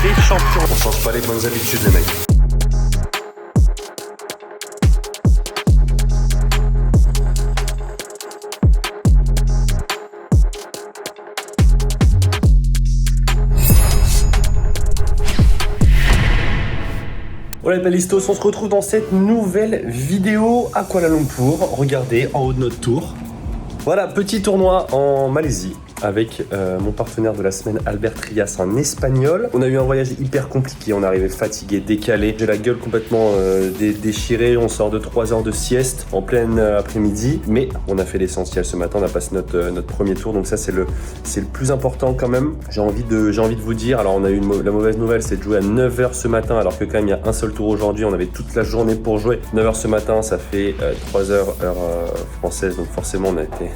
des champions. On change pas les bonnes habitudes les mecs. Voilà les Palistos, on se retrouve dans cette nouvelle vidéo à Kuala Lumpur. Regardez, en haut de notre tour. Voilà, petit tournoi en Malaisie avec mon partenaire de la semaine, Albert Trias, un espagnol. On a eu un voyage hyper compliqué, on est arrivé fatigué, décalé. J'ai la gueule complètement déchirée, on sort de 3 heures de sieste en pleine après-midi. Mais on a fait l'essentiel ce matin, on a passé notre premier tour, donc ça c'est le plus important quand même. J'ai envie de vous dire, alors on a eu la mauvaise nouvelle, c'est de jouer à 9h ce matin, alors que quand même il y a un seul tour aujourd'hui, on avait toute la journée pour jouer. 9h ce matin, ça fait 3h heure française, donc forcément on a été...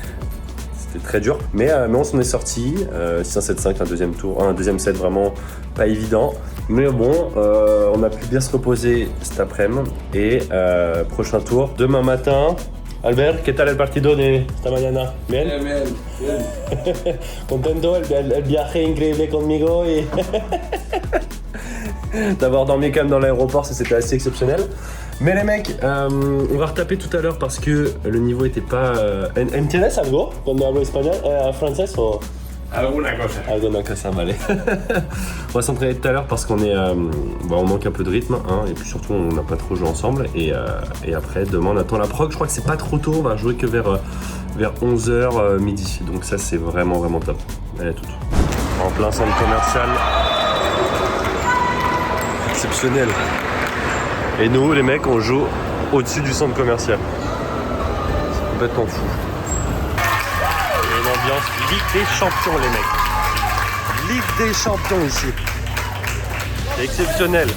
C'était très dur, mais on s'en est sorti. 6-1-7-5, un deuxième set vraiment pas évident. Mais bon, on a pu bien se reposer cet après-midi. Et prochain tour, demain matin. Albert, ¿qué tal el partido de esta mañana? ¿Bien? Bien. ¿Contento? El viaje increíble conmigo y... D'avoir dormi quand même dans l'aéroport, ça c'était assez exceptionnel. Mais les mecs, on va retaper tout à l'heure parce que le niveau était pas... ¿Entiendes algo cuando hablo español? ¿Francés o...? Alguna cosa. Alguna cosa, vale. On va s'entraîner tout à l'heure parce qu'on est... on manque un peu de rythme, hein, et puis surtout on n'a pas trop joué ensemble. Et après, demain on attend la prog. Je crois que c'est pas trop tôt, on va jouer que vers 11h midi. Donc ça c'est vraiment top. Allez, tout. En plein centre commercial. Exceptionnel. Et nous, les mecs, on joue au-dessus du centre commercial. C'est complètement fou. Et une ambiance Ligue des Champions, les mecs. Ligue des Champions ici. C'est exceptionnel.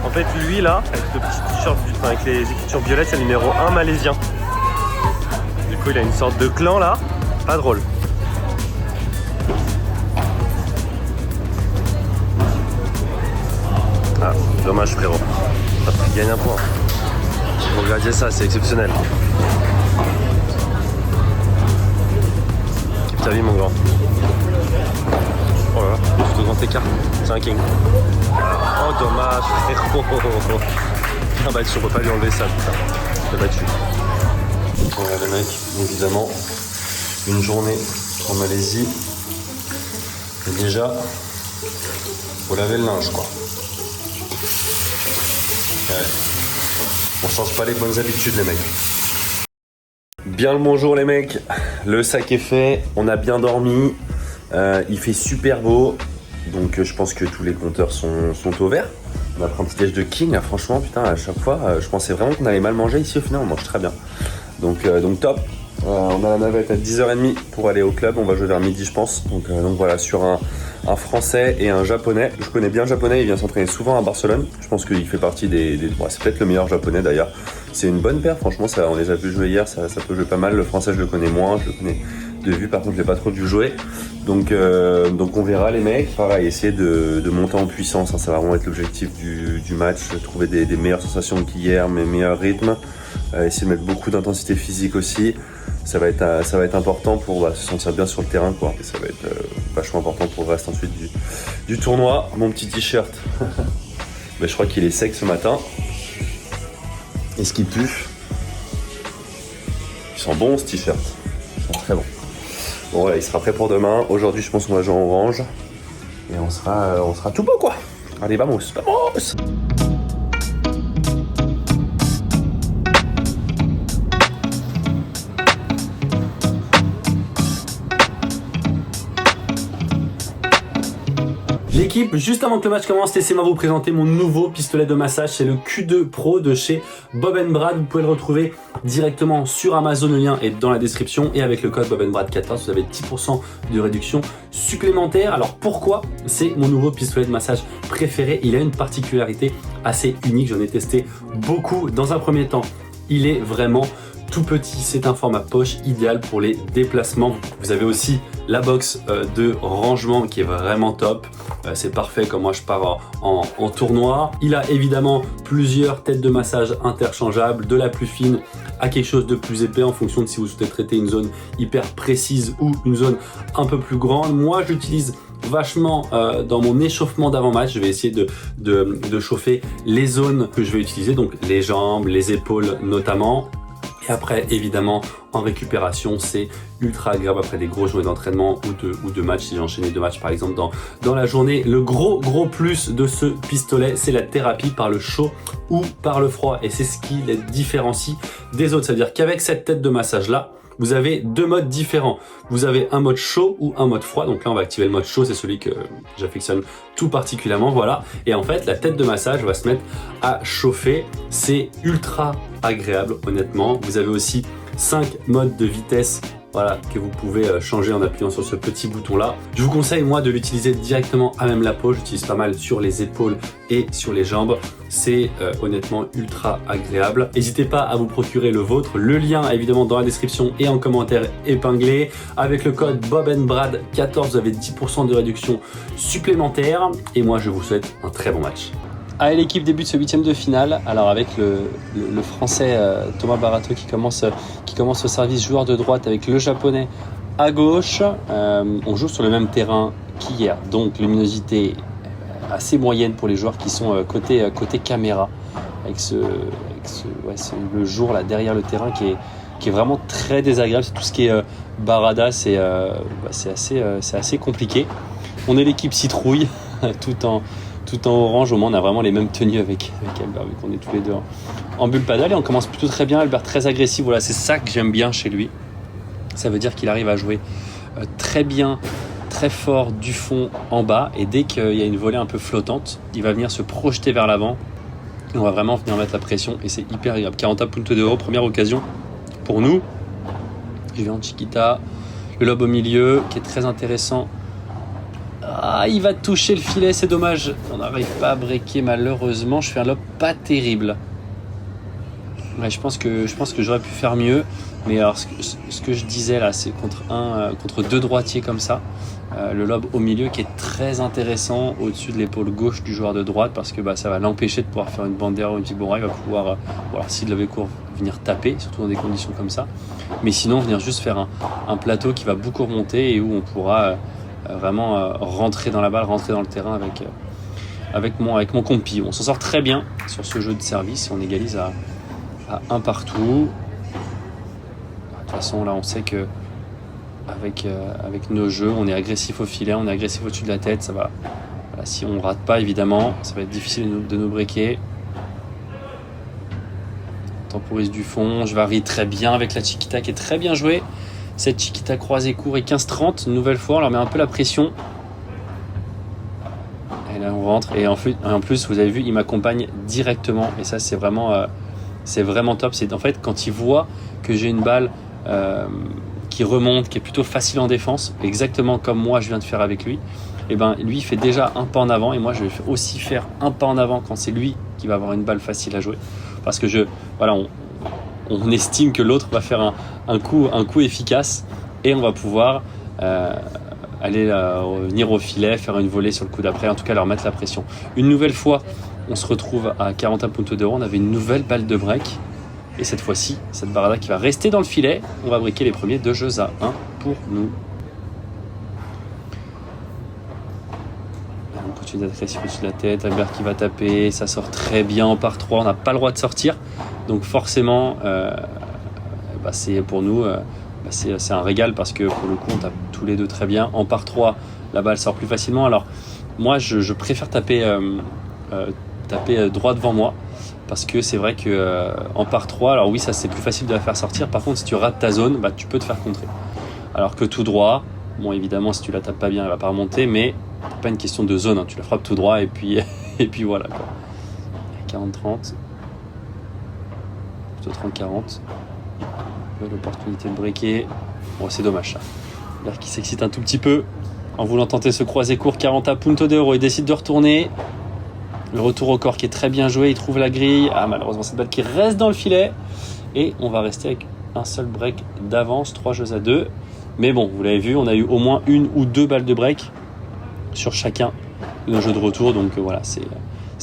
En fait, lui, là, avec le petit t-shirt, avec les écritures violettes, c'est le numéro 1 malaisien. Du coup, il a une sorte de clan, là. Pas drôle. Ah, dommage, frérot. Il gagne un point. Regardez ça, c'est exceptionnel. Kiffe ta vie, mon grand. Oh là là, c'est au grand écart. C'est un king. Oh, dommage, frérot. Bien battu, on peut pas lui enlever ça, putain. Bien battu. Voilà les mecs, évidemment, une journée en Malaisie. Et déjà, faut laver le linge, quoi. Ouais. On change pas les bonnes habitudes les mecs. Bien le bonjour les mecs, le sac est fait, on a bien dormi, il fait super beau, donc je pense que tous les compteurs sont au vert. On a pris un petit déj de king, là, franchement putain à chaque fois, je pensais vraiment qu'on allait mal manger, ici au final on mange très bien. Donc top, on a la navette à 10h30 pour aller au club, on va jouer vers midi je pense, donc voilà sur un français et un japonais. Je connais bien le japonais, il vient s'entraîner souvent à Barcelone. Je pense qu'il fait partie des... c'est peut-être le meilleur japonais d'ailleurs. C'est une bonne paire, franchement, ça, on les a vu jouer hier, ça peut jouer pas mal. Le français, je le connais moins, je le connais de vue, par contre, je l'ai pas trop vu jouer. Donc on verra les mecs. Pareil, essayer de monter en puissance, hein, ça va vraiment être l'objectif du match. Trouver des meilleures sensations qu'hier, mais meilleurs rythmes. Essayer de mettre beaucoup d'intensité physique aussi. Ça va être important pour se sentir bien sur le terrain, quoi. Et ça va être vachement important pour le reste ensuite du tournoi. Mon petit t-shirt, je crois qu'il est sec ce matin. Est-ce qu'il pue? Il sent bon ce t-shirt. Il sent très bon. Bon voilà, il sera prêt pour demain. Aujourd'hui, je pense qu'on va jouer en orange. Et on sera tout beau, quoi. Allez, vamos. L'équipe, juste avant que le match commence, laissez-moi vous présenter mon nouveau pistolet de massage. C'est le Q2 Pro de chez Bob & Brad. Vous pouvez le retrouver directement sur Amazon, le lien est dans la description. Et avec le code Bob & Brad 14, vous avez 10% de réduction supplémentaire. Alors pourquoi c'est mon nouveau pistolet de massage préféré? Il a une particularité assez unique, j'en ai testé beaucoup. Dans un premier temps, il est vraiment tout petit, c'est un format poche idéal pour les déplacements. Vous avez aussi la box de rangement qui est vraiment top. C'est parfait quand moi je pars en tournoi. Il a évidemment plusieurs têtes de massage interchangeables, de la plus fine à quelque chose de plus épais en fonction de si vous souhaitez traiter une zone hyper précise ou une zone un peu plus grande. Moi j'utilise vachement dans mon échauffement d'avant-match. Je vais essayer de chauffer les zones que je vais utiliser, donc les jambes, les épaules notamment. Et après, évidemment, en récupération, c'est ultra agréable après des grosses journées d'entraînement ou de matchs. Si j'ai enchaîné 2 matchs, par exemple, dans la journée. Le gros plus de ce pistolet, c'est la thérapie par le chaud ou par le froid. Et c'est ce qui les différencie des autres. C'est-à-dire qu'avec cette tête de massage-là, vous avez 2 modes différents. Vous avez un mode chaud ou un mode froid. Donc là, on va activer le mode chaud. C'est celui que j'affectionne tout particulièrement. Voilà. Et en fait, la tête de massage va se mettre à chauffer. C'est ultra agréable, honnêtement. Vous avez aussi 5 modes de vitesse. Voilà, que vous pouvez changer en appuyant sur ce petit bouton là. Je vous conseille moi de l'utiliser directement à même la peau. J'utilise pas mal sur les épaules et sur les jambes. C'est honnêtement ultra agréable. N'hésitez pas à vous procurer le vôtre. Le lien évidemment dans la description et en commentaire épinglé. Avec le code BobandBrad14, vous avez 10% de réduction supplémentaire. Et moi je vous souhaite un très bon match. Allez, l'équipe débute ce 8e de finale. Alors avec le français Thomas Barato qui commence au service joueur de droite avec le japonais à gauche. On joue sur le même terrain qu'hier, donc luminosité assez moyenne pour les joueurs qui sont côté caméra, avec le jour là derrière le terrain qui est vraiment très désagréable. C'est tout ce qui est barada, c'est assez compliqué. On est l'équipe citrouille tout en orange. Au moins on a vraiment les mêmes tenues avec Albert, vu qu'on est tous les deux en bulle paddle. Et on commence plutôt très bien. Albert très agressif, voilà, c'est ça que j'aime bien chez lui. Ça veut dire qu'il arrive à jouer très bien, très fort du fond en bas, et dès qu'il y a une volée un peu flottante, il va venir se projeter vers l'avant et on va vraiment venir mettre la pression, et c'est hyper agréable. 40 puntos d'euro, première occasion pour nous. Je vais en chiquita, le lob au milieu qui est très intéressant. Ah, il va toucher le filet, c'est dommage. On n'arrive pas à breaker malheureusement. Je fais un lob pas terrible. Ouais, je pense que j'aurais pu faire mieux. Mais alors, ce que je disais là, c'est contre 2 droitiers comme ça. Le lob au milieu qui est très intéressant au-dessus de l'épaule gauche du joueur de droite, parce que ça va l'empêcher de pouvoir faire une bandera ou une vibora. Il va pouvoir, s'il avait court, venir taper, surtout dans des conditions comme ça. Mais sinon, venir juste faire un plateau qui va beaucoup remonter et où on pourra vraiment rentrer dans la balle, rentrer dans le terrain avec mon compi. On s'en sort très bien sur ce jeu de service. On égalise à 1 partout. De toute façon, là, on sait que avec nos jeux, on est agressif au filet, on est agressif au-dessus de la tête. Ça va. Voilà, si on rate pas, évidemment, ça va être difficile de nous breaker. On temporise du fond. Je varie très bien avec la chiquita qui est très bien jouée. Cette chiquita croisée court et 15-30, une nouvelle fois, on leur met un peu la pression. Et là, on rentre. Et en plus, vous avez vu, il m'accompagne directement. Et ça, c'est vraiment top. C'est en fait quand il voit que j'ai une balle qui remonte, qui est plutôt facile en défense, exactement comme moi je viens de faire avec lui. Et lui, il fait déjà un pas en avant, et moi, je vais aussi faire un pas en avant quand c'est lui qui va avoir une balle facile à jouer. Parce que on estime que l'autre va faire un coup efficace, et on va pouvoir aller venir au filet, faire une volée sur le coup d'après, en tout cas leur mettre la pression. Une nouvelle fois, on se retrouve à 40 puntos d'euro, on avait une nouvelle balle de break, et cette fois-ci, cette barada qui va rester dans le filet, on va breaker les premiers 2 jeux à 1 pour nous. On continue d'être agressif au-dessus de la tête, Albert qui va taper, ça sort très bien en par 3, on n'a pas le droit de sortir, donc forcément c'est pour nous c'est un régal, parce que pour le coup on tape tous les deux très bien. En par 3, la balle sort plus facilement. Alors moi je préfère taper droit devant moi, parce que c'est vrai que en par 3, alors oui, ça c'est plus facile de la faire sortir. Par contre, si tu rates ta zone, tu peux te faire contrer. Alors que tout droit, bon évidemment si tu la tapes pas bien, elle va pas remonter, mais c'est pas une question de zone, hein. Tu la frappes tout droit et puis voilà quoi. 40-30, plutôt 30-40. L'opportunité de breaker. Bon, c'est dommage ça. L'air qui s'excite un tout petit peu en voulant tenter ce croisé court. 40 puntos d'euro, il décide de retourner. Le retour au corps qui est très bien joué, il trouve la grille. Ah, malheureusement cette balle qui reste dans le filet, et on va rester avec un seul break d'avance, 3 jeux à 2. Mais bon, vous l'avez vu, on a eu au moins 1 ou 2 balles de break sur chacun de nos jeux de retour, donc voilà, c'est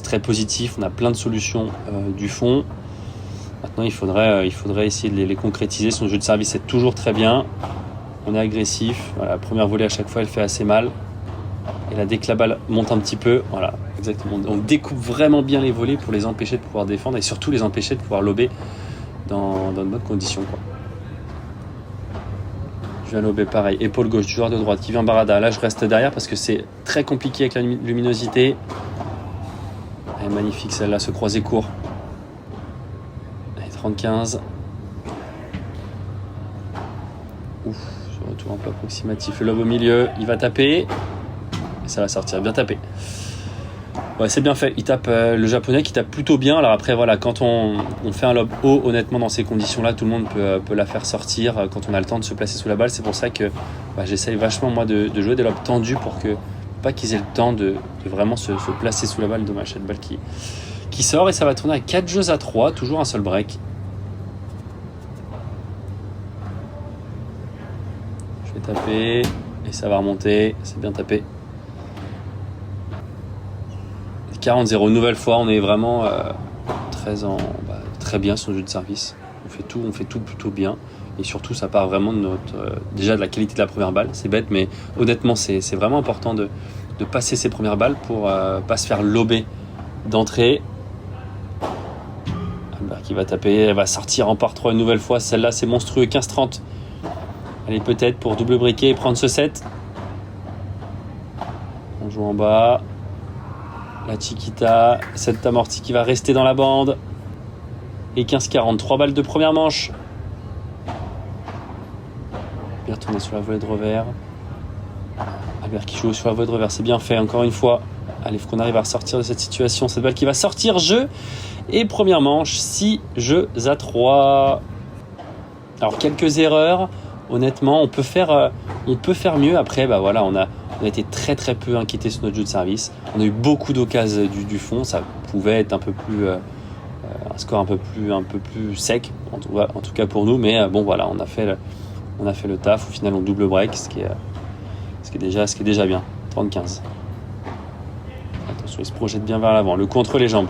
très positif. On a plein de solutions du fond. Maintenant, il faudrait essayer de les concrétiser. Son jeu de service est toujours très bien. On est agressif. Voilà, la première volée à chaque fois, elle fait assez mal. Et là, dès que la balle monte un petit peu, voilà, exactement. On découpe vraiment bien les volets pour les empêcher de pouvoir défendre et surtout les empêcher de pouvoir lober dans de bonnes conditions, quoi. Je viens lober pareil, épaule gauche du joueur de droite qui vient barada. Là, je reste derrière parce que c'est très compliqué avec la luminosité. Elle est magnifique celle-là, ce croisé court. Allez, 30-15. Ouf, je retourne un peu approximatif. Le lob au milieu, il va taper. Et ça va sortir, bien tapé. Ouais, c'est bien fait. Il tape le japonais qui tape plutôt bien. Alors après, voilà, quand on fait un lob haut, honnêtement, dans ces conditions-là, tout le monde peut la faire sortir quand on a le temps de se placer sous la balle. C'est pour ça que j'essaye vachement, moi, de jouer des lobs tendus pour que pas qu'ils aient le temps de vraiment se placer sous la balle. Dommage, cette balle qui sort. Et ça va tourner à 4 jeux à 3. Toujours un seul break. Je vais taper et ça va remonter. C'est bien tapé. 40-0, nouvelle fois, on est vraiment très bien sur le jeu de service. On fait tout plutôt bien. Et surtout, ça part vraiment de déjà de la qualité de la première balle. C'est bête, mais honnêtement, c'est vraiment important de passer ses premières balles pour pas se faire lober d'entrée. Albert qui va taper, elle va sortir en par 3 une nouvelle fois. Celle-là, c'est monstrueux, 15-30. Allez, peut-être pour double briquet et prendre ce set. On joue en bas. La Chiquita, cette amorti qui va rester dans la bande. Et 15-40, 3 balles de première manche. Bien retourné sur la volée de revers. Albert qui joue sur la volée de revers, c'est bien fait encore une fois. Allez, il faut qu'on arrive à ressortir de cette situation. Cette balle qui va sortir, jeu. Et première manche, 6 jeux à 3. Alors quelques erreurs. Honnêtement, on peut faire mieux. Après, voilà, on a été très très peu inquiétés sur notre jeu de service. On a eu beaucoup d'occasions du fond. Ça pouvait être un peu plus un score un peu plus sec, en tout cas pour nous. Mais bon, voilà, on a fait le taf. Au final, on double break, ce qui est déjà bien. 30-15. Attention, il se projette bien vers l'avant. Le contre les jambes.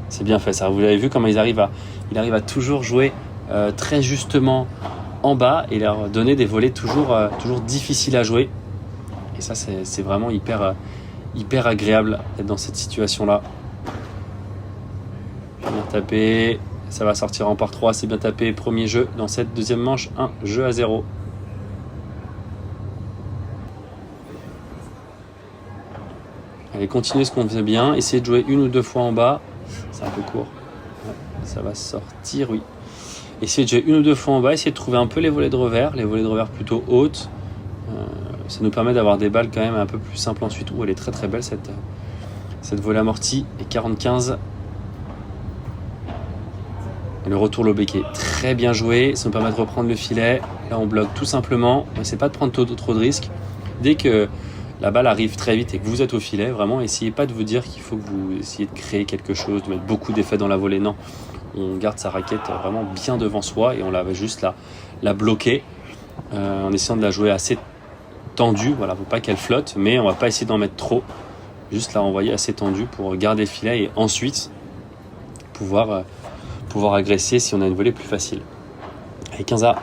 C'est bien fait ça. Vous avez vu comment il arrive à toujours jouer très justement en bas et leur donner des volets toujours difficiles à jouer. Et ça, c'est vraiment hyper agréable d'être dans cette situation-là. Bien tapé. Ça va sortir en par 3. C'est bien tapé. Premier jeu dans cette deuxième manche. 1 jeu à 0. Allez, continuez ce qu'on faisait bien. Essayez de jouer une ou deux fois en bas. C'est un peu court. Ouais, ça va sortir, oui. Essayez de jouer une ou deux fois en bas. Essayez de trouver un peu les volées de revers. Les volées de revers plutôt hautes. Ça nous permet d'avoir des balles quand même un peu plus simples ensuite. Elle est très très belle cette volée amortie. Et 45. Et le retour low béquet, très bien joué. Ça nous permet de reprendre le filet. Là, on bloque tout simplement. On n'essaie pas de prendre trop de risques. Dès que la balle arrive très vite et que vous êtes au filet, vraiment, essayez pas de vous dire qu'il faut que vous essayez de créer quelque chose, de mettre beaucoup d'effets dans la volée. Non, on garde sa raquette vraiment bien devant soi et on la va juste la bloquer en essayant de la jouer assez tendue. Voilà, faut pas qu'elle flotte, mais on va pas essayer d'en mettre trop. Juste la renvoyer assez tendue pour garder le filet et ensuite pouvoir agresser si on a une volée plus facile. Allez, 15A.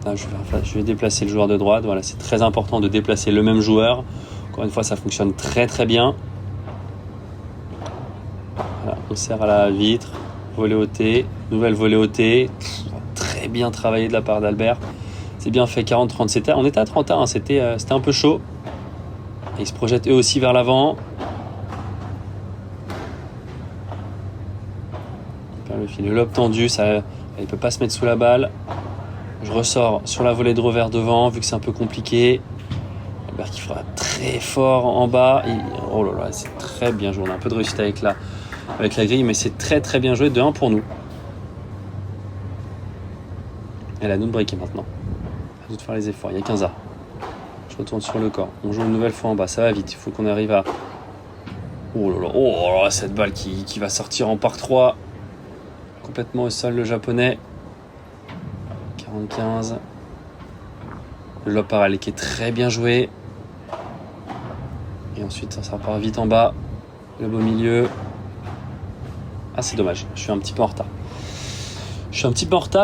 Là, je vais déplacer le joueur de droite. Voilà, c'est très important de déplacer le même joueur. Encore une fois, ça fonctionne très très bien. Voilà, on serre à la vitre. Volée au T. Nouvelle volée au T. Très bien travaillé de la part d'Albert. C'est bien fait, 40-30. On était à 30 hein, c'était un peu chaud. Et ils se projettent eux aussi vers l'avant. Le lob tendu, elle ne peut pas se mettre sous la balle. Je ressors sur la volée de revers devant, vu que c'est un peu compliqué. Albert qui fera très fort en bas. Oh là là, c'est très bien joué. On a un peu de réussite avec la grille, mais c'est très très bien joué. 2-1 pour nous. Et là, nous de breaker maintenant. À nous de faire les efforts. Il y a 15A. Je retourne sur le corps. On joue une nouvelle fois en bas. Ça va vite. Il faut qu'on arrive à... Oh là là, cette balle qui va sortir en par 3. Complètement au sol, le japonais. 45. Le lob parallèle qui est très bien joué. Et ensuite, ça repart vite en bas. Le beau milieu. Ah, c'est dommage. Je suis un petit peu en retard.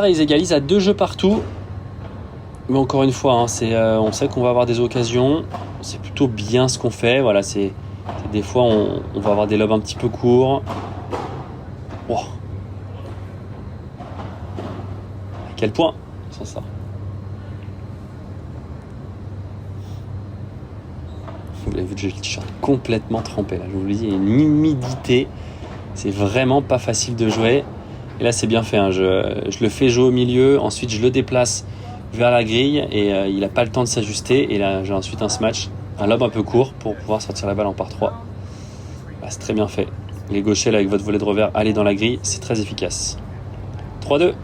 Et ils égalisent à 2 jeux partout. Mais encore une fois, hein, on sait qu'on va avoir des occasions. C'est plutôt bien ce qu'on fait. Voilà, des fois, on va avoir des lobes un petit peu courts. Oh. À quel point sans ça. Vous l'avez vu, j'ai le t-shirt complètement trempé. Là. Je vous le dis, il y a une humidité. C'est vraiment pas facile de jouer. Et là, c'est bien fait. Hein. Je le fais jouer au milieu. Ensuite, je le déplace vers la grille. Et il n'a pas le temps de s'ajuster. Et là, j'ai ensuite un smash. Un lob un peu court pour pouvoir sortir la balle en par 3. Bah, c'est très bien fait. Les gauchers, là, avec votre volet de revers, allez dans la grille. C'est très efficace. 3-2.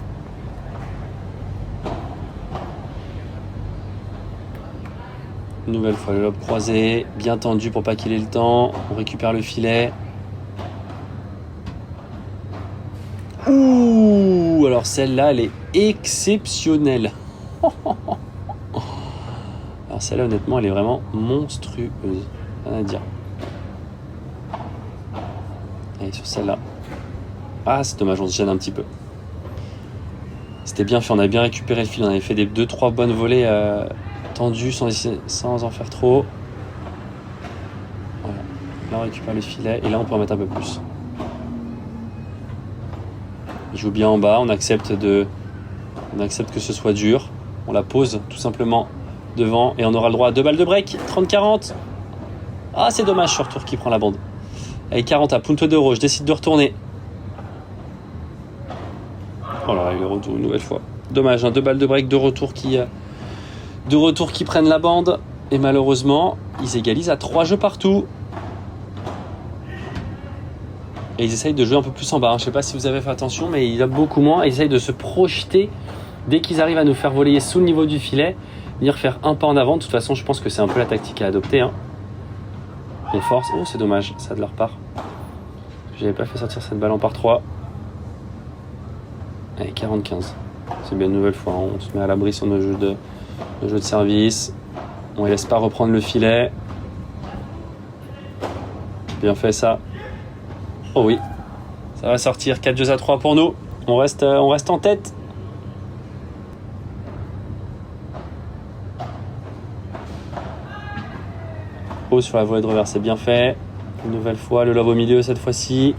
Nouvelle fois le lob croisé, bien tendu pour pas qu'il ait le temps. On récupère le filet. Ouh, alors celle-là, elle est exceptionnelle. Alors celle-là, honnêtement, elle est vraiment monstrueuse. Rien à dire. Allez, sur celle-là. Ah, c'est dommage, on se gêne un petit peu. C'était bien fait, on a bien récupéré le fil. On avait fait des 2-3 bonnes volées tendues sans en faire trop. Voilà. Là, on récupère le filet et là, on peut en mettre un peu plus. Il joue bien en bas, on accepte que ce soit dur. On la pose tout simplement devant et on aura le droit à 2 balles de break. 30-40. Ah, c'est dommage sur retour qui prend la bande. Allez, 40 à Punto d'Euro, je décide de retourner. Oh là, il est retour une nouvelle fois. Dommage, hein, 2 balles de break de retour qui prennent la bande. Et malheureusement, ils égalisent à 3 jeux partout. Et ils essayent de jouer un peu plus en bas. Je ne sais pas si vous avez fait attention, mais il y a beaucoup moins. Ils essayent de se projeter dès qu'ils arrivent à nous faire voler sous le niveau du filet, venir faire un pas en avant. De toute façon, je pense que c'est un peu la tactique à adopter. Hein. On force. Oh, c'est dommage, ça de leur part. J'avais pas fait sortir cette balle en par 3. Allez, 40-15. C'est bien une nouvelle fois. Hein. On se met à l'abri sur nos jeux de service. On ne laisse pas reprendre le filet. Bien fait ça. Oh oui, ça va sortir. 4-2-3 pour nous. On reste en tête. Pause sur la volée de revers, c'est bien fait. Une nouvelle fois, le lob au milieu cette fois-ci.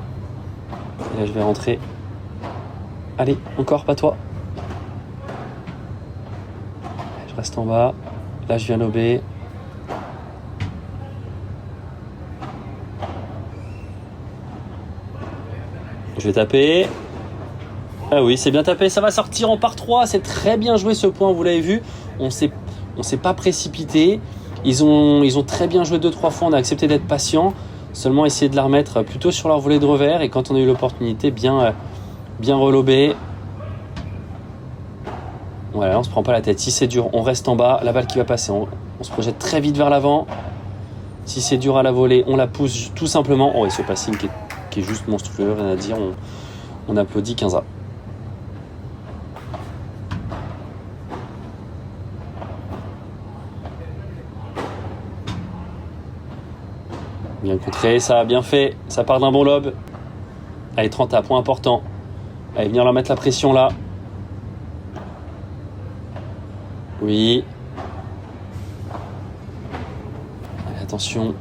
Et là, je vais rentrer. Allez, encore, pas toi. Je reste en bas. Là, je viens lober. Je vais taper. Ah oui, c'est bien tapé. Ça va sortir en par 3. C'est très bien joué ce point, vous l'avez vu. On s'est pas précipité. Ils ont très bien joué 2-3 fois. On a accepté d'être patient. Seulement essayer de la remettre plutôt sur leur volet de revers. Et quand on a eu l'opportunité, bien relober. Voilà, on se prend pas la tête. Si c'est dur, on reste en bas. La balle qui va passer, on se projette très vite vers l'avant. Si c'est dur à la volée, on la pousse tout simplement. Oh, et ce passing qui est juste monstrueux, rien à dire. On applaudit 15A. Bien contré, ça a bien fait. Ça part d'un bon lob. Allez, 30A, point important. Allez, venir leur mettre la pression là. Oui. Allez, attention.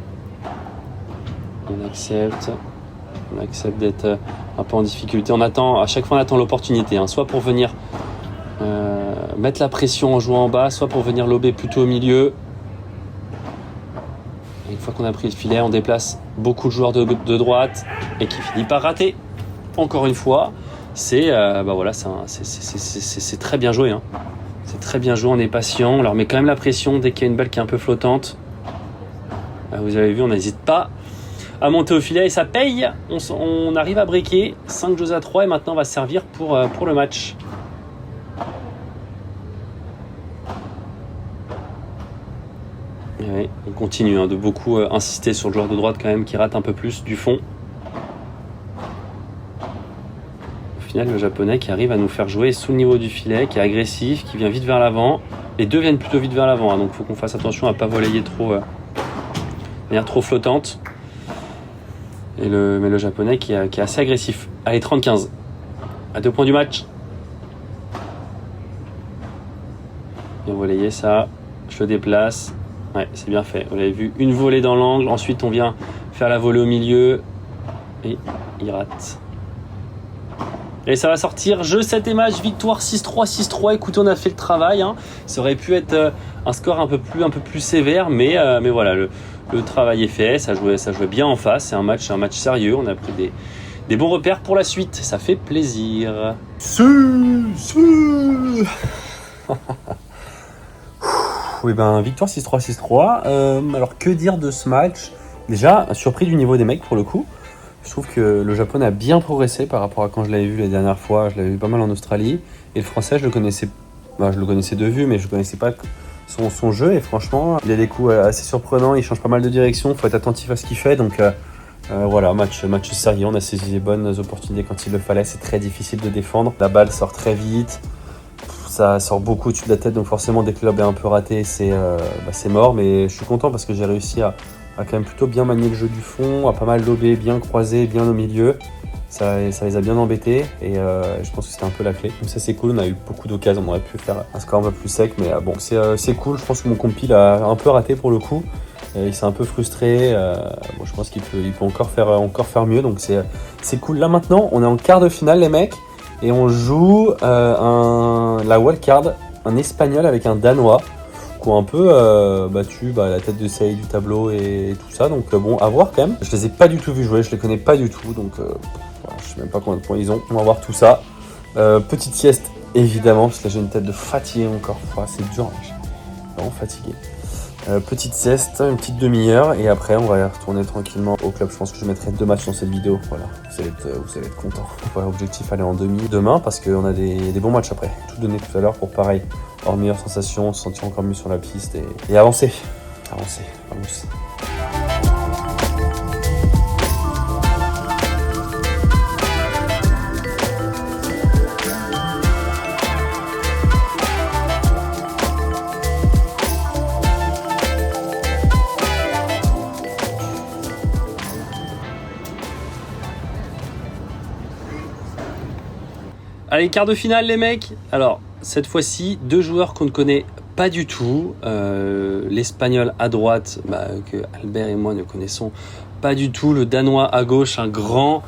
On accepte d'être un peu en difficulté. À chaque fois on attend l'opportunité, hein, soit pour venir mettre la pression en jouant en bas, soit pour venir lober plutôt au milieu. Et une fois qu'on a pris le filet, on déplace beaucoup de joueurs de droite et qui finit par rater. Encore une fois, c'est très bien joué. Hein. C'est très bien joué, on est patient, on leur met quand même la pression dès qu'il y a une balle qui est un peu flottante. Vous avez vu, on n'hésite pas à monter au filet et ça paye. On arrive à breaker 5-2-3 et maintenant on va se servir pour le match. Et oui, on continue de beaucoup insister sur le joueur de droite quand même qui rate un peu plus du fond. Au final, le japonais qui arrive à nous faire jouer sous le niveau du filet, qui est agressif, qui vient vite vers l'avant. Les deux viennent plutôt vite vers l'avant, hein, donc il faut qu'on fasse attention à ne pas voler trop, de manière trop flottante. Mais le japonais qui est assez agressif. Allez, 30-15. À 2 points du match. Bien volleyé ça. Je le déplace. Ouais, c'est bien fait. Vous l'avez vu, une volée dans l'angle. Ensuite, on vient faire la volée au milieu. Et il rate. Et ça va sortir. Jeu 7 et match. Victoire 6-3, 6-3. Écoutez, on a fait le travail. Hein. Ça aurait pu être un score un peu plus sévère. Mais voilà, le travail est fait. Ça jouait bien en face. C'est un match sérieux. On a pris des bons repères pour la suite. Ça fait plaisir. Oui, victoire 6-3, 6-3. Alors, que dire de ce match? Déjà, surpris du niveau des mecs pour le coup. Je trouve que le japonais a bien progressé par rapport à quand je l'avais vu la dernière fois. Je l'avais vu pas mal en Australie. Et le français, je le connaissais de vue, mais je ne connaissais pas son jeu. Et franchement, il a des coups assez surprenants. Il change pas mal de direction. Il faut être attentif à ce qu'il fait. Donc voilà, match sérieux. On a saisi les bonnes opportunités quand il le fallait. C'est très difficile de défendre. La balle sort très vite. Ça sort beaucoup au-dessus de la tête, donc forcément dès que le lob est un peu raté, c'est mort. Mais je suis content parce que j'ai réussi à quand même plutôt bien manier le jeu du fond, à pas mal lober, bien croiser, bien au milieu. Ça les a bien embêtés et je pense que c'était un peu la clé. Donc ça c'est cool, on a eu beaucoup d'occasions, on aurait pu faire un score un peu plus sec, mais bon c'est cool. Je pense que mon compi l'a un peu raté pour le coup. Il s'est un peu frustré. Je pense qu'il peut encore faire mieux, donc c'est cool. Là maintenant, on est en quart de finale les mecs. Et on joue la wildcard, un Espagnol avec un Danois qui ont un peu battu la tête de série du tableau et tout ça. Donc bon, à voir quand même. Je les ai pas du tout vus jouer, je les connais pas du tout. Donc je sais même pas combien de points ils ont. On va voir tout ça. Petite sieste évidemment, parce que là j'ai une tête de fatigué encore. C'est dur, je suis vraiment fatigué. Petite sieste, une petite demi-heure et après on va retourner tranquillement au club. Je pense que je mettrai 2 matchs dans cette vidéo. Voilà, vous allez être contents. Voilà, objectif aller en demi demain parce qu'on a des bons matchs après. Tout donné tout à l'heure pour pareil, avoir meilleure sensation, se sentir encore mieux sur la piste et avancer. Vamos. Allez, quart de finale les mecs. Alors, cette fois-ci, 2 joueurs qu'on ne connaît pas du tout. L'Espagnol à droite, que Albert et moi ne connaissons pas du tout. Le Danois à gauche, un grand.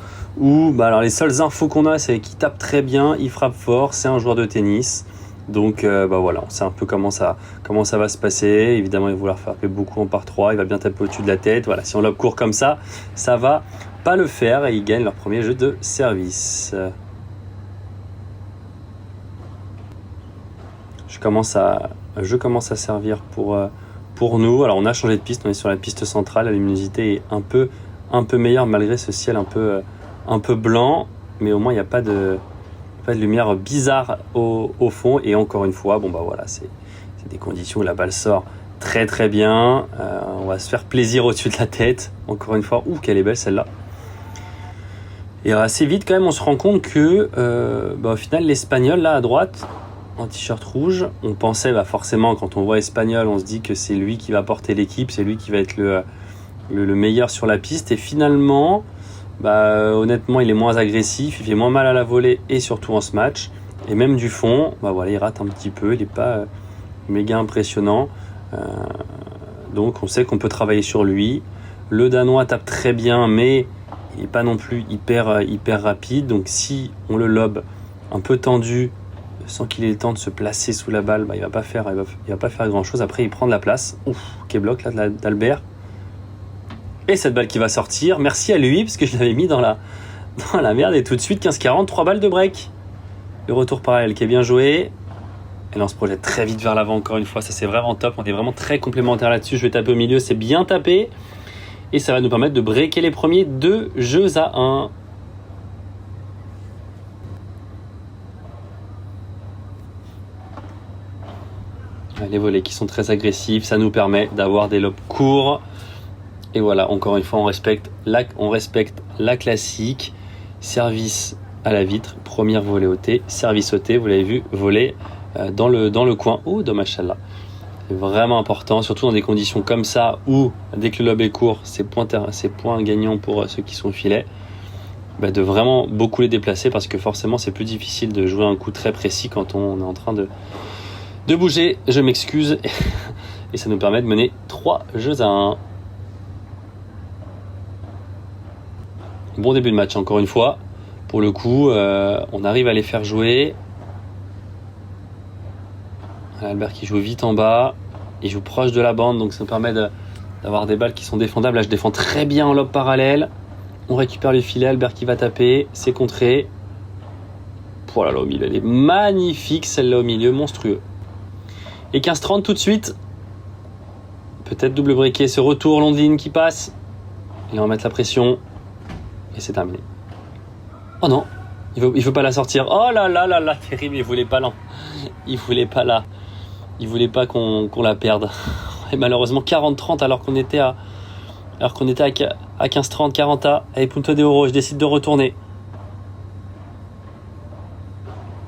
Alors les seules infos qu'on a, c'est qu'il tape très bien, il frappe fort, c'est un joueur de tennis. Donc voilà, on sait un peu comment ça va se passer. Évidemment, il va vouloir frapper beaucoup en par 3, il va bien taper au-dessus de la tête. Voilà, si on lobe court comme ça va pas le faire et ils gagnent leur premier jeu de service. Je commence à servir pour nous. Alors on a changé de piste, on est sur la piste centrale, la luminosité est un peu meilleure malgré ce ciel un peu blanc, mais au moins il n'y a pas de lumière bizarre au fond. Et encore une fois, voilà, c'est des conditions où la balle sort très très bien. On va se faire plaisir au-dessus de la tête. Encore une fois, qu'elle est belle celle-là. Et assez vite quand même, on se rend compte que au final l'Espagnol là à droite, en t-shirt rouge, on pensait forcément quand on voit Espagnol, on se dit que c'est lui qui va porter l'équipe, c'est lui qui va être le meilleur sur la piste. Et finalement, honnêtement, il est moins agressif, il fait moins mal à la volée et surtout en ce match. Et même du fond, il rate un petit peu, il n'est pas méga impressionnant. Donc on sait qu'on peut travailler sur lui. Le Danois tape très bien, mais il n'est pas non plus hyper rapide. Donc si on le lobe un peu tendu, sans qu'il ait le temps de se placer sous la balle, il va pas faire grand chose. Après il prend de la place. Quel bloc là d'Albert. Et cette balle qui va sortir, merci à lui parce que je l'avais mis dans la merde. Et tout de suite 15-40, 3 balles de break. Le retour par elle qui est bien joué. Et là on se projette très vite vers l'avant encore une fois, ça c'est vraiment top. On est vraiment très complémentaires là-dessus. Je vais taper au milieu, c'est bien tapé. Et ça va nous permettre de breaker les premiers 2 jeux à 1. Les volets qui sont très agressifs, ça nous permet d'avoir des lobes courts. Et voilà, encore une fois, on respecte la classique. Service à la vitre, première volée ôtée, service ôté, vous l'avez vu, volée dans le coin. Dommage celle-là. C'est vraiment important, surtout dans des conditions comme ça où, dès que le lobe est court, c'est point gagnant pour ceux qui sont au filet. De vraiment beaucoup les déplacer parce que forcément, c'est plus difficile de jouer un coup très précis quand on est en train de bouger, je m'excuse. Et ça nous permet de mener 3-1. Bon début de match encore une fois. Pour le coup, on arrive à les faire jouer. Albert qui joue vite en bas. Il joue proche de la bande, donc ça nous permet d'avoir des balles qui sont défendables. Là, je défends très bien en lob parallèle. On récupère le filet, Albert qui va taper. C'est contré. Oh là là, au milieu, elle est magnifique celle-là au milieu, monstrueux. Et 15-30 tout de suite. Peut-être double briquet, ce retour long de ligne qui passe. Et on va mettre la pression. Et c'est terminé. Oh non, il veut pas la sortir. Oh là là là là, terrible, il voulait pas qu'on la perde. Et malheureusement 40-30 alors qu'on était à 15-30, 40A. Allez, Punto de Oro, je décide de retourner.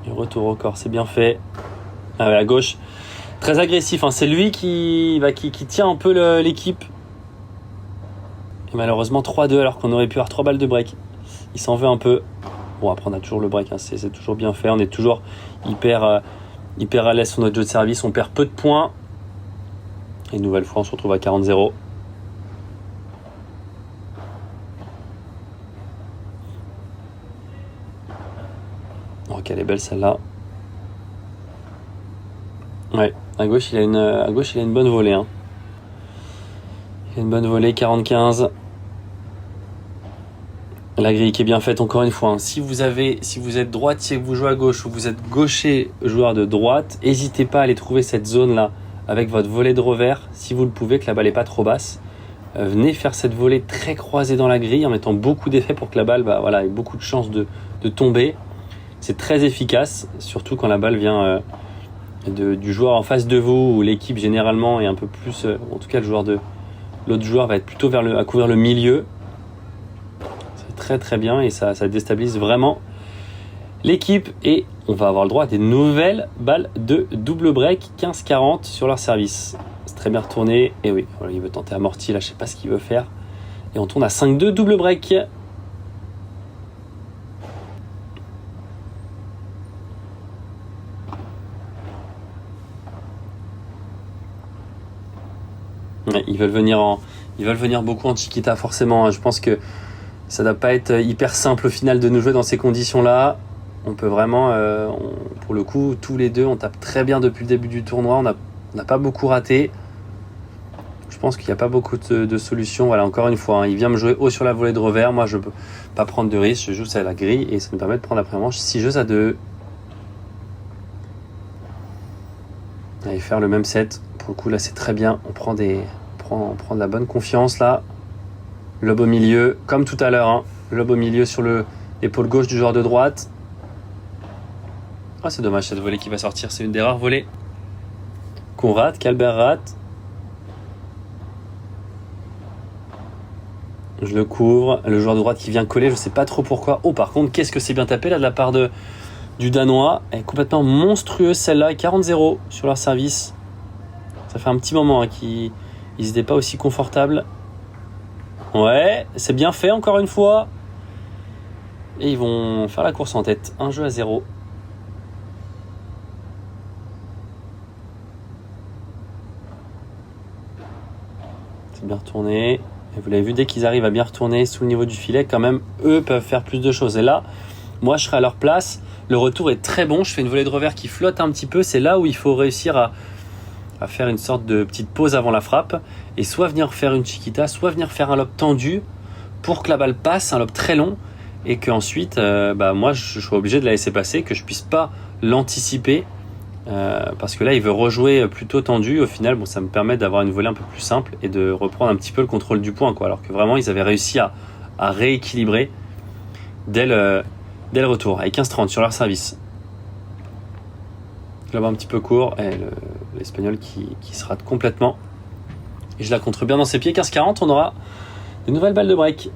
Et retour au corps, c'est bien fait. Ah ouais, à gauche, très agressif, hein. C'est lui qui tient un peu l'équipe. Et malheureusement 3-2 alors qu'on aurait pu avoir 3 balles de break. Il s'en veut un peu. Bon, après on a toujours le break, hein. C'est toujours bien fait. On est toujours hyper à l'aise sur notre jeu de service. On perd peu de points. Et une nouvelle fois on se retrouve à 40-0. Ok, elle est belle celle-là. Ouais, à gauche il a une bonne volée, hein. Il a une bonne volée, 40-15. La grille qui est bien faite encore une fois, hein. Si vous êtes droitier, que vous jouez à gauche, ou vous êtes gaucher, joueur de droite, n'hésitez pas à aller trouver cette zone-là avec votre volée de revers, si vous le pouvez, que la balle n'est pas trop basse. Venez faire cette volée très croisée dans la grille en mettant beaucoup d'effets pour que la balle ait beaucoup de chances de tomber. C'est très efficace, surtout quand la balle vient du joueur en face de vous, où l'équipe généralement est un peu plus... en tout cas, l'autre joueur va être plutôt à couvrir le milieu. C'est très très bien et ça déstabilise vraiment l'équipe. Et on va avoir le droit à des nouvelles balles de double break, 15-40 sur leur service. C'est très bien retourné. Et oui, voilà, il veut tenter amorti, là je sais pas ce qu'il veut faire. Et on tourne à 5-2 double break. Ils veulent venir beaucoup en chiquita forcément. Je pense que ça ne doit pas être hyper simple au final de nous jouer dans ces conditions-là. On peut vraiment, pour le coup, tous les deux, on tape très bien depuis le début du tournoi. On n'a pas beaucoup raté. Je pense qu'il n'y a pas beaucoup de solutions. Voilà, encore une fois, hein, il vient me jouer haut sur la volée de revers. Moi, je ne peux pas prendre de risque. Je joue ça à la grille et ça me permet de prendre après-manche 6 jeux à 2. Allez, faire le même set. Pour le coup, là, c'est très bien. On prend de la bonne confiance, là. Lob au milieu, comme tout à l'heure. Hein. Lob au milieu sur l'épaule gauche du joueur de droite. Ah, c'est dommage, cette volée qui va sortir. C'est une des rares volées qu'on rate, qu'Albert rate. Je le couvre. Le joueur de droite qui vient coller, je ne sais pas trop pourquoi. Oh, par contre, qu'est-ce que c'est bien tapé, là, de la part du Danois. Elle est complètement monstrueuse, celle-là. 40-0 sur leur service. Ça fait un petit moment hein, qu'ils n'étaient pas aussi confortables. Ouais, c'est bien fait encore une fois. Et ils vont faire la course en tête. 1 jeu à 0. C'est bien retourné. Et vous l'avez vu, dès qu'ils arrivent à bien retourner sous le niveau du filet, quand même, eux peuvent faire plus de choses. Et là, moi, je serai à leur place. Le retour est très bon. Je fais une volée de revers qui flotte un petit peu. C'est là où il faut réussir à faire une sorte de petite pause avant la frappe et soit venir faire une chiquita, soit venir faire un lob tendu pour que la balle passe, un lob très long et qu'ensuite moi je sois obligé de la laisser passer, que je puisse pas l'anticiper parce que là il veut rejouer plutôt tendu. Au final ça me permet d'avoir une volée un peu plus simple et de reprendre un petit peu le contrôle du point, quoi, alors que vraiment ils avaient réussi à rééquilibrer dès le retour avec 15-30 sur leur service. Là-bas un petit peu court et l'Espagnol qui se rate complètement et je la contre bien dans ses pieds. 15-40, on aura des nouvelles balles de break.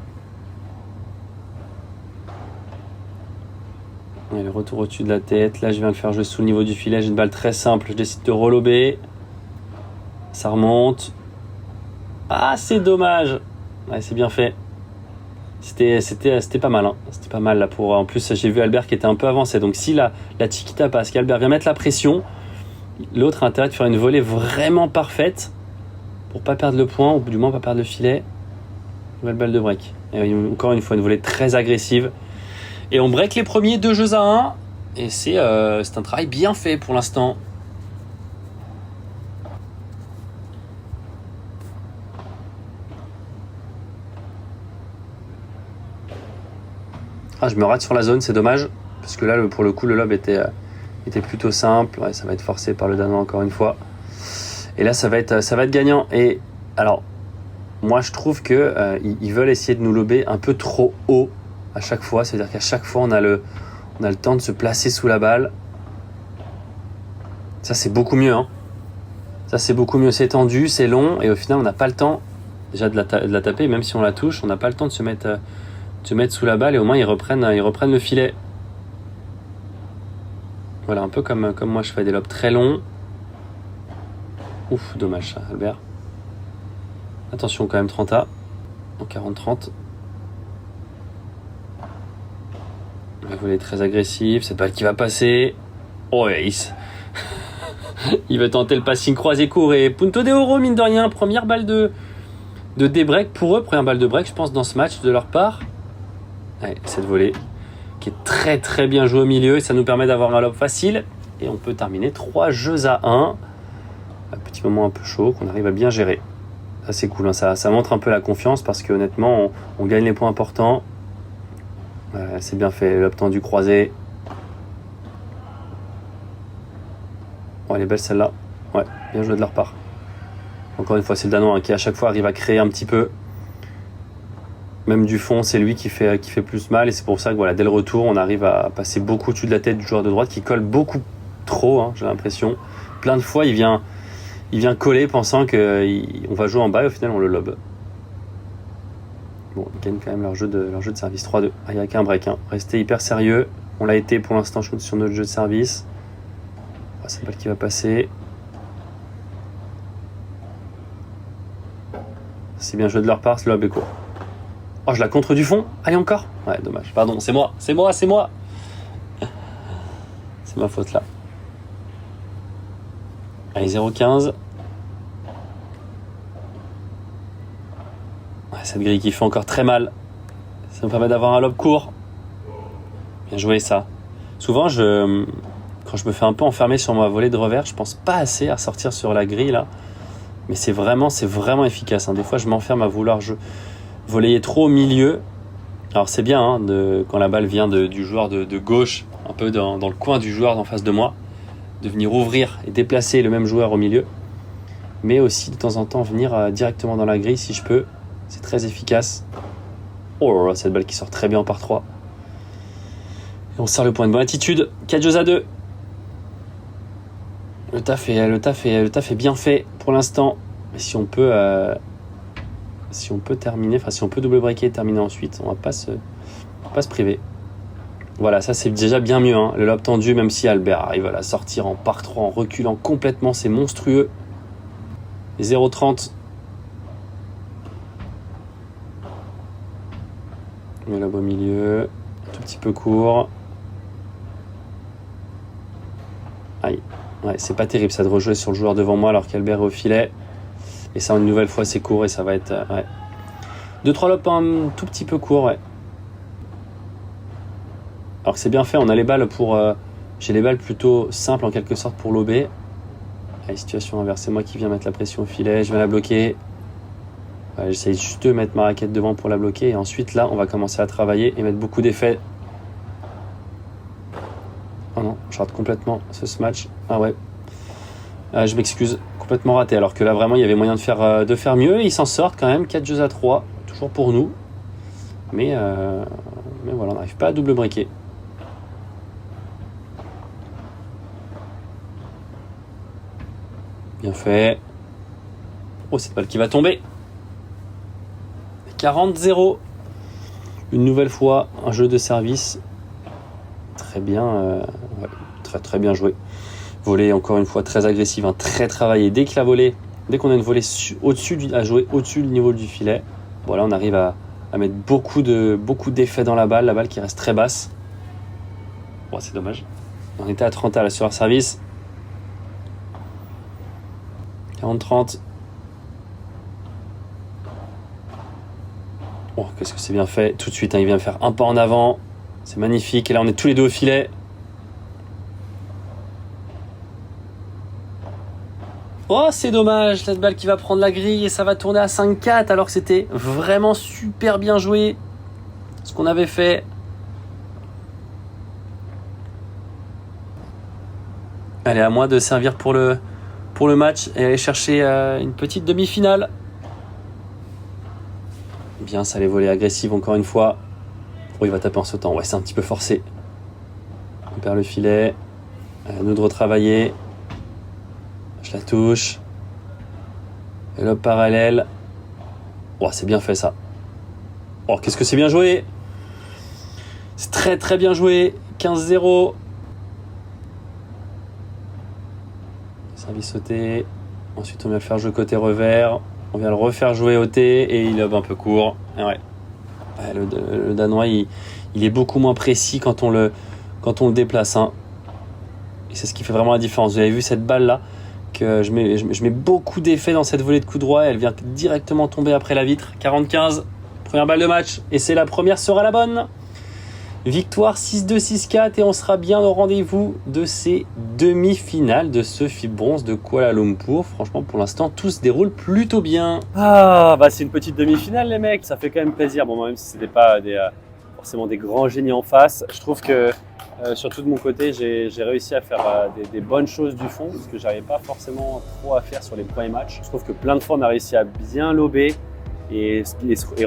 Et le retour au-dessus de la tête, là je viens le faire jouer sous le niveau du filet. J'ai une balle très simple, je décide de relober, ça remonte. Ah, c'est dommage. Ouais, c'est bien fait. C'était pas mal, hein. C'était pas mal là pour. En plus, j'ai vu Albert qui était un peu avancé. Donc si la chiquita passe, qu'Albert vient mettre la pression, L'autre a intérêt de faire une volée vraiment parfaite pour pas perdre le point, ou du moins pas perdre le filet. Nouvelle balle de break. Et encore une fois, une volée très agressive. Et on break les premiers 2 jeux à 1. Et c'est un travail bien fait pour l'instant. Ah, je me rate sur la zone, c'est dommage. Parce que là, pour le coup, le lob était plutôt simple. Ouais, ça va être forcé par le Danois encore une fois. Et là, ça va être gagnant. Et alors, moi, je trouve que ils veulent essayer de nous lober un peu trop haut à chaque fois. C'est-à-dire qu'à chaque fois, on a le temps de se placer sous la balle. Ça, c'est beaucoup mieux. Hein. Ça, c'est beaucoup mieux. C'est tendu, c'est long. Et au final, on n'a pas le temps déjà de la taper. Même si on la touche, on n'a pas le temps de se mettre sous la balle. Et au moins, ils reprennent le filet. Voilà, un peu comme moi, je fais des lobes très longs. Ouf, dommage ça, Albert. Attention quand même, 30A. En 40-30. La volée est très agressive. Cette balle qui va passer. Oh, yes. Il veut tenter le passing croisé court. Et Punto de Oro, mine de rien. Première balle de débreak pour eux. Première balle de break, je pense, dans ce match de leur part. Ouais, cette volée qui est très très bien jouée au milieu. Et ça nous permet d'avoir un lob facile. Et on peut terminer 3 jeux à 1. Un petit moment un peu chaud qu'on arrive à bien gérer. Ça c'est cool, hein. Ça montre un peu la confiance parce que honnêtement on gagne les points importants. C'est bien fait, lob tendu croisé. Oh, elle est belle celle-là. Ouais, bien joué de leur part. Encore une fois, c'est le Danois qui à chaque fois arrive à créer un petit peu. Même du fond, c'est lui qui fait plus mal. Et c'est pour ça que voilà, dès le retour, on arrive à passer beaucoup au-dessus de la tête du joueur de droite qui colle beaucoup trop, hein, j'ai l'impression. Plein de fois, il vient coller pensant qu'on va jouer en bas et au final on le lobe. Bon, ils gagnent quand même leur jeu de service 3-2. Ah, il n'y a qu'un break. Hein. Restez hyper sérieux. On l'a été pour l'instant sur notre jeu de service. Oh, c'est une balle qui va passer. C'est bien joué de leur part, ce lob est court. Oh, je la contre du fond. Allez, encore. Ouais, dommage. Pardon, c'est moi. C'est ma faute là. Allez, 0-15. Ouais, cette grille qui fait encore très mal. Ça me permet d'avoir un lob court. Bien joué ça. Souvent, quand je me fais un peu enfermer sur ma volée de revers, je pense pas assez à sortir sur la grille là. Mais c'est vraiment efficace. Hein. Des fois, je m'enferme à vouloir voler trop au milieu. Alors c'est bien hein, quand la balle vient du joueur de gauche, un peu dans le coin du joueur en face de moi, de venir ouvrir et déplacer le même joueur au milieu. Mais aussi de temps en temps venir directement dans la grille si je peux. C'est très efficace. Oh, cette balle qui sort très bien par 3. Et on sort le point de bonne attitude. 4 jeux à 2. Le taf est bien fait pour l'instant. Mais si on peut terminer, si on peut double breaker et terminer ensuite, on va pas se priver. Voilà, ça c'est déjà bien mieux. Hein. Le lob tendu, même si Albert arrive à la sortir en par 3, en reculant complètement, c'est monstrueux. Et 0-30. Le lob au milieu, un tout petit peu court. Aïe. Ouais, c'est pas terrible ça de rejouer sur le joueur devant moi alors qu'Albert est au filet. Et ça, une nouvelle fois, c'est court et ça va être... ouais. 2-3 lobes un tout petit peu court, ouais. Alors que c'est bien fait, on a les balles pour... j'ai les balles plutôt simples en quelque sorte pour lober. Allez, situation inverse, c'est moi qui viens mettre la pression au filet, je vais la bloquer. Ouais, j'essaye juste de mettre ma raquette devant pour la bloquer. Et ensuite, là, on va commencer à travailler et mettre beaucoup d'effets. Oh non, je rate complètement ce match. Ah ouais. Je m'excuse, complètement raté. Alors que là, vraiment, il y avait moyen de faire mieux. Ils s'en sortent quand même, 4 jeux à 3. Toujours pour nous. Mais voilà, on n'arrive pas à double breaker. Bien fait. Oh, cette balle qui va tomber. 40-0. Une nouvelle fois, un jeu de service. Très bien. Ouais, très bien joué. Volée encore une fois très agressive, hein, très travaillée. Dès qu'on a une volée à jouer au-dessus du niveau du filet, voilà, on arrive à mettre beaucoup d'effets dans la balle qui reste très basse. Bon, c'est dommage. On était à 30 à la sur service. 40-30. Oh, qu'est-ce que c'est bien fait. Tout de suite, hein, il vient faire un pas en avant. C'est magnifique. Et là, on est tous les deux au filet. Oh, c'est dommage. Cette balle qui va prendre la grille et ça va tourner à 5-4 alors que c'était vraiment super bien joué. Ce qu'on avait fait. Allez, à moi de servir pour le match et aller chercher une petite demi-finale. Bien, ça les volées agressives encore une fois. Oh, il va taper en sautant. Ouais, c'est un petit peu forcé. On perd le filet. À nous de retravailler. Je la touche. Et le parallèle. Oh, c'est bien fait ça. Oh, qu'est-ce que c'est bien joué. C'est très très bien joué. 15-0. Service sauté. Ensuite, on vient le faire jouer côté revers. On vient le refaire jouer au T et il lobe un peu court. Et ouais. Le Danois, il est beaucoup moins précis quand on le déplace. Hein. Et c'est ce qui fait vraiment la différence. Vous avez vu cette balle-là que je mets beaucoup d'effet dans cette volée de coup droit. Elle vient directement tomber après la vitre. 40-15, première balle de match. Et c'est la première sera la bonne. Victoire 6-2, 6-4 et on sera bien au rendez-vous de ces demi-finales de ce FIB Bronze de Kuala Lumpur. Franchement, pour l'instant, tout se déroule plutôt bien. Ah, bah c'est une petite demi-finale les mecs, ça fait quand même plaisir. Bon, même si c'était pas forcément des grands génies en face, je trouve que surtout de mon côté, j'ai réussi à faire des bonnes choses du fond, ce que j'arrivais pas forcément trop à faire sur les premiers matchs. Je trouve que plein de fois, on a réussi à bien lober. Et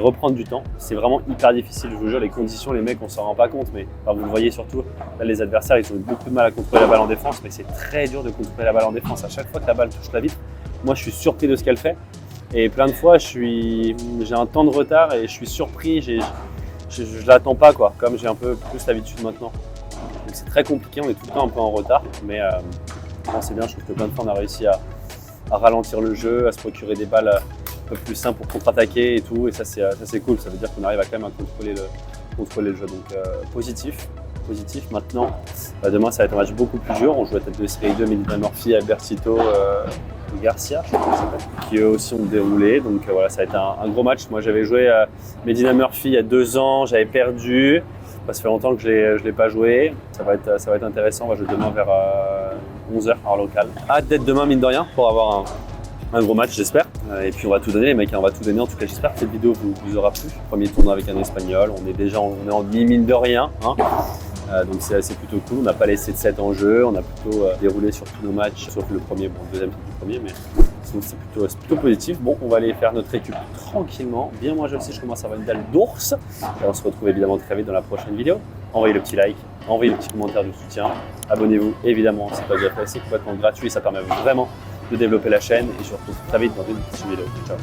reprendre du temps. C'est vraiment hyper difficile, je vous jure, les conditions, les mecs, on s'en rend pas compte, mais enfin, vous le voyez surtout, là, les adversaires, ils ont eu beaucoup de mal à contrôler la balle en défense, mais c'est très dur de contrôler la balle en défense. À chaque fois que la balle touche la vitre, moi, je suis surpris de ce qu'elle fait. Et plein de fois, j'ai un temps de retard et je suis surpris, je l'attends pas, quoi, comme j'ai un peu plus l'habitude maintenant. Donc c'est très compliqué, on est tout le temps un peu en retard, mais c'est bien, je trouve que plein de fois, on a réussi à ralentir le jeu, à se procurer des balles un peu plus simple pour contre-attaquer et tout, et ça c'est cool, ça veut dire qu'on arrive à quand même à contrôler le jeu, donc positif. Maintenant, demain ça va être un match beaucoup plus dur, on joue la tête de série 2, Medina Murphy, Albertito, Garcia, je crois que ça s'appelle, qui eux aussi ont déroulé, donc voilà, ça va être un gros match. Moi j'avais joué à Medina Murphy il y a 2 ans, j'avais perdu, ça fait longtemps que je l'ai pas joué, ça va être intéressant, on va jouer demain vers 11h heure locale. Hâte d'être demain mine de rien pour avoir un gros match, j'espère. Et puis on va tout donner les mecs, on va tout donner. En tout cas, j'espère que cette vidéo vous aura plu. Premier tournoi avec un Espagnol, on est en mine de rien. Hein. Donc c'est plutôt cool. On n'a pas laissé de set en jeu, on a plutôt déroulé sur tous nos matchs, sauf le premier, bon le deuxième c'est le premier, mais sinon c'est plutôt positif. Bon, on va aller faire notre récup tranquillement. Bien moi aussi, je commence à avoir une dalle d'ours. Et on se retrouve évidemment très vite dans la prochaine vidéo. Envoyez le petit like, envoyez le petit commentaire de soutien. Abonnez-vous évidemment, c'est pas déjà fait, c'est complètement gratuit, ça permet vraiment de développer la chaîne et je vous retrouve très vite dans une prochaine vidéo. Ciao.